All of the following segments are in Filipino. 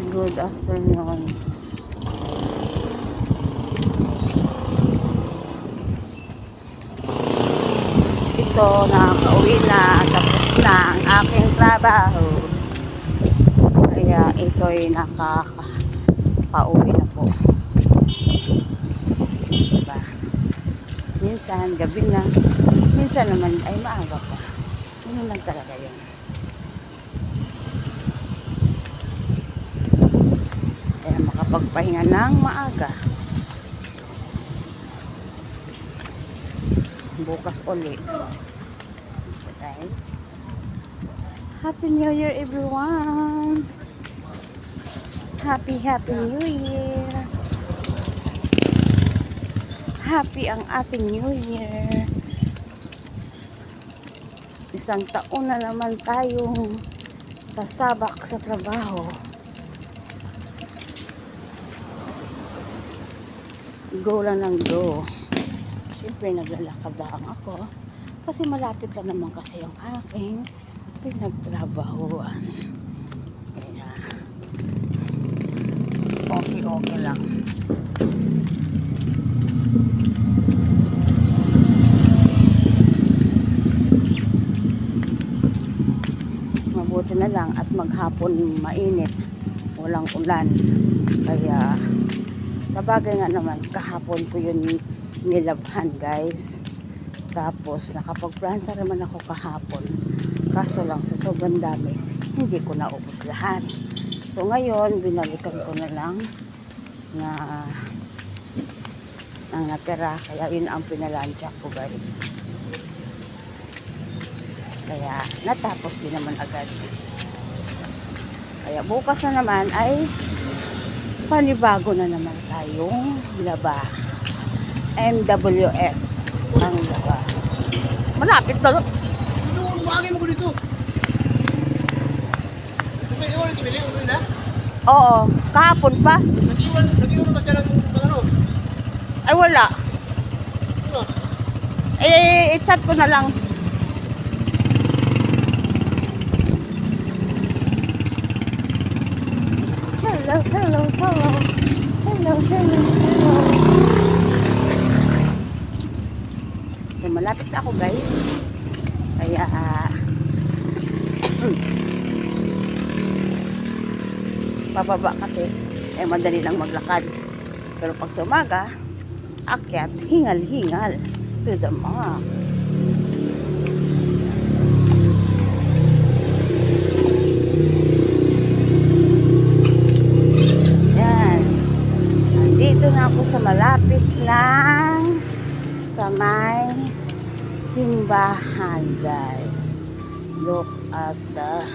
good afternoon. Ito, nakaka-uwi na, tapos na ang aking trabaho. Kaya ito'y nakaka-uwi na po. Diba? Minsan, gabi na. Minsan naman ay maaga pa. Yun lang talaga yun. Kaya makapagpahinga ng maaga. Bukas ulit. Right? Happy New Year everyone! Happy New Year! Happy ang ating New Year! Isang taon na naman tayong sasabak sa trabaho. Go lang ng go. Siyempre naglalakad lang ako kasi malapit lang naman kasi yung aking pinagtrabahuan. Kaya okay lang. Mabuti na lang at maghapon mainit, walang ulan. Kaya sa bagay nga naman, kahapon ko yun nilabhan guys. Tapos nakapagplansa naman ako kahapon. Kaso lang sa sobrang dami, hindi ko naubos lahat. So ngayon, binalikan ko na lang na ang natira. Kaya yun ang pinalansya ko guys. Kaya natapos din naman agad. Kaya bukas na naman ay panibago na naman tayong laba. MWF ang laba. Malapit na lang. Umagay mo ko dito. Tumiiwan na? Oo, kahapon pa. Nag-iwan ka siya ng ano? Ay wala. Ano? I-chat ko na lang. Hello. So malapit ako guys. Kaya pababa kasi madali lang maglakad. Pero pag sa umaga, akyat, hingal to the max. Dito na ako sa malapit lang sa may simbahan guys. Look at the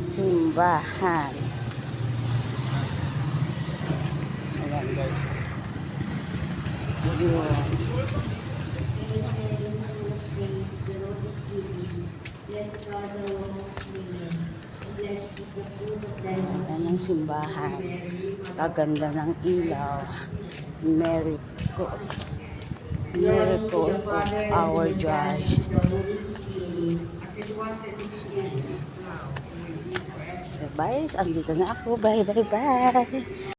simbahan. Ayan guys. Ayan ang simbahan. Kaganda ng ilaw. Miracles of our joy. So guys, andito na ako. Bye.